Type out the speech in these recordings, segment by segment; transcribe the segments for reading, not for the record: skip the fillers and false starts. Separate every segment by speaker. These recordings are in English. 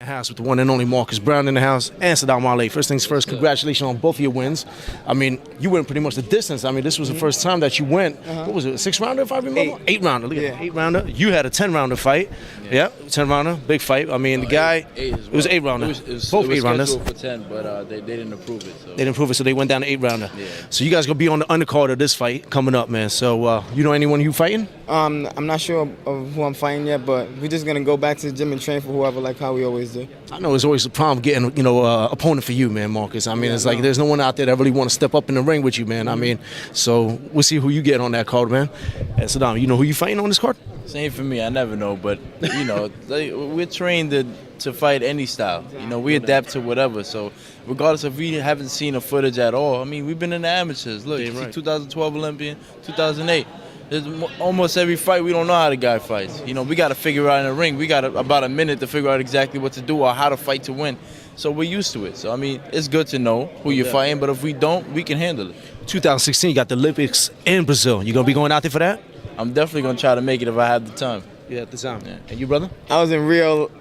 Speaker 1: House with the one and only Marcus Browne in the house and Sadam. First things first, congratulations on both of your wins. I mean, you went pretty much the distance. I mean, this was the first time that you went. What was it, a 6-rounder if I remember? 8-rounder. Look at that, 8-rounder. You had a 10-rounder fight. Yeah, 10-rounder, big fight. I mean, the guy, it was 8-rounder.
Speaker 2: Both
Speaker 1: It was
Speaker 2: 8-rounders.
Speaker 1: scheduled
Speaker 2: For 10, but they didn't approve it. So.
Speaker 1: They didn't prove it, so they went down to 8-rounder.
Speaker 2: Yeah.
Speaker 1: So you guys gonna be on the undercard of this fight coming up, man. So you know anyone you fighting?
Speaker 3: I'm not sure of who I'm fighting yet, but we're just gonna go back to the gym and train for whoever, like how we always do.
Speaker 1: I know it's always a problem getting, opponent for you, man, Marcus. I mean, it's like there's no one out there that really want to step up in the ring with you, man. I mean, so we'll see who you get on that card, man. And Sadam, you know who you fighting on this card?
Speaker 2: Same for me. I never know, but we're trained to fight any style. We adapt to whatever. So regardless if we haven't seen the footage at all, I mean, we've been in the amateurs. Look,
Speaker 1: Yeah, right.
Speaker 2: 2012 Olympian, 2008. There's almost every fight we don't know how the guy fights. We got to figure out in the ring. We got about a minute to figure out exactly what to do or how to fight to win. So we're used to it. So I mean, it's good to know who you're fighting, but if we don't, we can handle it.
Speaker 1: 2016, you got the Olympics in Brazil. You gonna be going out there for that?
Speaker 2: I'm definitely gonna try to make it if I have the time.
Speaker 1: Yeah, at the time.
Speaker 2: Yeah.
Speaker 1: And you, brother?
Speaker 3: I was in Rio,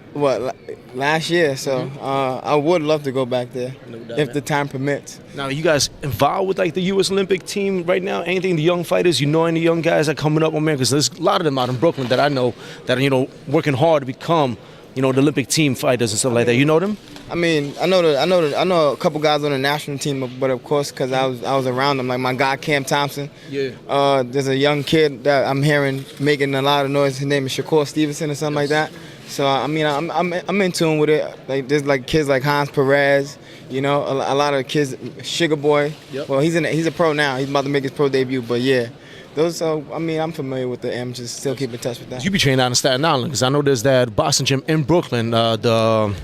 Speaker 3: last year, so I would love to go back there if the time permits.
Speaker 1: Now, are you guys involved with like the U.S. Olympic team right now? Anything, the young fighters? You know any young guys that coming up, man? Because there's a lot of them out in Brooklyn that I know that are, working hard to become, the Olympic team fighters and stuff like that. You know them?
Speaker 3: I mean, I know a couple guys on the national team, but of course, because I was around them, like my guy Cam Thompson.
Speaker 1: Yeah.
Speaker 3: There's a young kid that I'm hearing making a lot of noise. His name is Shakur Stevenson or something like that. So I mean, I'm in tune with it. Like there's like kids like Hans Perez, a lot of kids. Sugar Boy.
Speaker 1: Yep.
Speaker 3: Well, he's a pro now. He's about to make his pro debut. But yeah, those. I mean, I'm familiar with the amateurs. Still keep in touch with that.
Speaker 1: You be trained out in Staten Island because I know there's that boxing gym in Brooklyn, the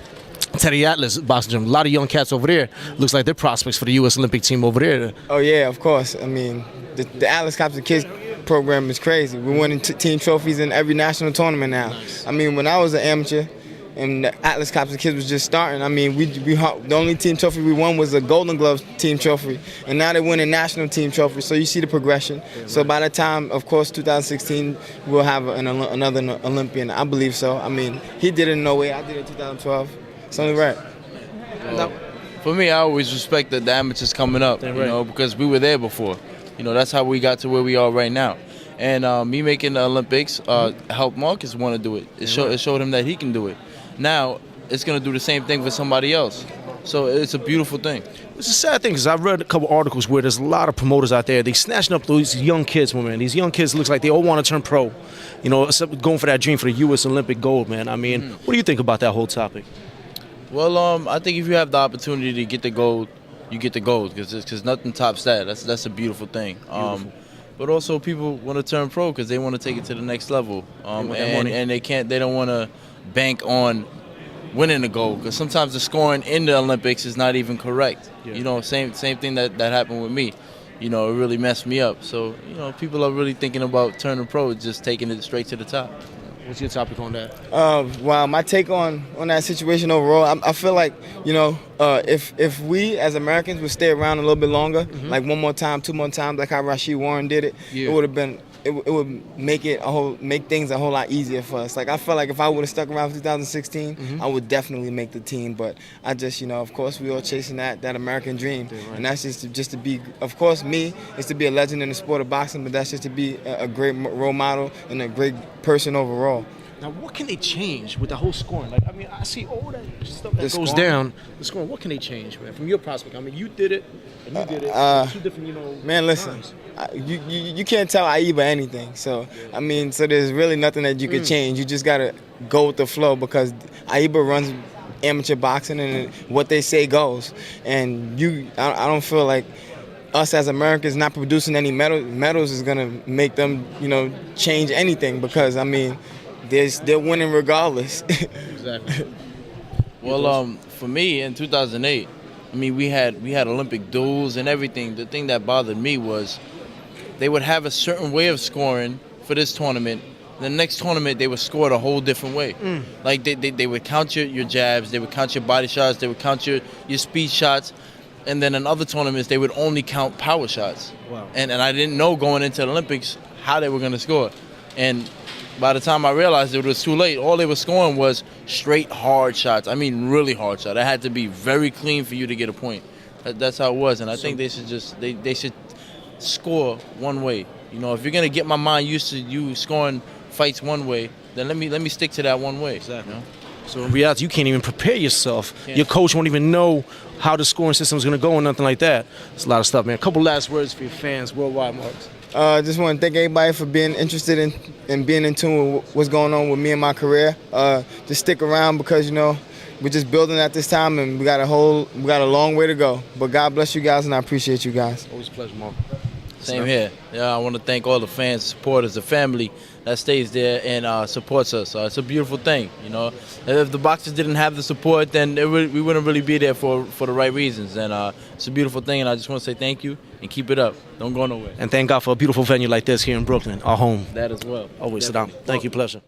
Speaker 1: Teddy Atlas boxing gym. A lot of young cats over there. Looks like they're prospects for the U.S. Olympic team over there.
Speaker 3: Oh yeah, of course. I mean, the Atlas Cops and Kids program is crazy. We're winning team trophies in every national tournament now.
Speaker 1: Nice.
Speaker 3: I mean, when I was an amateur and the Atlas Cops and Kids was just starting, I mean, the only team trophy we won was a Golden Gloves team trophy, and now they're winning national team trophies. So you see the progression. Yeah, so by the time, of course, 2016, we'll have another Olympian. I believe so. I mean, he did it in no way. I did it in 2012. It's only right.
Speaker 2: Well, for me, I always respect the amateurs coming up, because we were there before. That's how we got to where we are right now. And me making the Olympics helped Marcus want to do it. It showed him that he can do it. Now, it's going to do the same thing for somebody else. So it's a beautiful thing.
Speaker 1: It's a sad thing because I've read a couple articles where there's a lot of promoters out there. They snatching up those young kids, man. These young kids looks like they all want to turn pro. Going for that dream for the U.S. Olympic gold, man. I mean, what do you think about that whole topic?
Speaker 2: Well, I think if you have the opportunity to get the gold, you get the gold because nothing tops that. That's a beautiful thing. But also people want to turn pro because they want to take it to the next level. And they don't want to bank on winning the gold because sometimes the scoring in the Olympics is not even correct. Yeah. Same thing that happened with me. It really messed me up. So, people are really thinking about turning pro, just taking it straight to the top.
Speaker 1: What's your topic on that?
Speaker 3: Wow, my take on that situation overall, I feel like, if we as Americans would stay around a little bit longer, like one more time, 2 more times, like how Rashid Warren did it, it would have been, it would make things a whole lot easier for us. Like I felt like if I would have stuck around for 2016, I would definitely make the team. But I just, of course, we all chasing that American dream, and that's just to be, of course, me is to be a legend in the sport of boxing, but that's just to be a great role model and a great person overall.
Speaker 1: Now, what can they change with the whole scoring? Like, I mean, I see all that stuff that goes
Speaker 3: scoring?
Speaker 1: down. The scoring, what can they change, man? From your prospect, I mean, you did it, and you did it. Two different,
Speaker 3: Man, listen,
Speaker 1: times.
Speaker 3: You can't tell Aiba anything. So, I mean, so there's really nothing that you can change. You just got to go with the flow because Aiba runs amateur boxing and what they say goes. And I don't feel like us as Americans not producing any medals is going to make them, change anything because, I mean, they're winning regardless.
Speaker 1: Exactly.
Speaker 2: Well, for me in 2008, I mean we had Olympic duels and everything. The thing that bothered me was they would have a certain way of scoring for this tournament. The next tournament they would score it a whole different way. Like they would count your jabs, they would count your body shots, they would count your speed shots. And then in other tournaments they would only count power shots.
Speaker 1: Wow.
Speaker 2: And I didn't know going into the Olympics how they were going to score. And by the time I realized it was too late, all they were scoring was straight hard shots. I mean, really hard shots. It had to be very clean for you to get a point. That's how it was. And I think they should just they should score one way. You know, if you're gonna get my mind used to you scoring fights one way, then let me stick to that one way.
Speaker 1: Exactly.
Speaker 2: You know?
Speaker 1: So in reality, you can't even prepare yourself.
Speaker 2: Yeah.
Speaker 1: Your coach won't even know how the scoring system is going to go or nothing like that. It's a lot of stuff, man. A couple last words for your fans worldwide, Marcus.
Speaker 3: Just want to thank everybody for being interested in being in tune with what's going on with me and my career. Just stick around because, you know, we're just building at this time and we got a long way to go. But God bless you guys and I appreciate you guys.
Speaker 1: Always a pleasure, Mark.
Speaker 2: Same here. Yeah, I want to thank all the fans, supporters, the family that stays there and supports us. It's a beautiful thing, you know. If the boxers didn't have the support, then we wouldn't really be there for the right reasons. And it's a beautiful thing, and I just want to say thank you and keep it up. Don't go nowhere.
Speaker 1: And thank God for a beautiful venue like this here in Brooklyn, our home.
Speaker 2: That as well.
Speaker 1: Always, Sadam. Thank you, pleasure.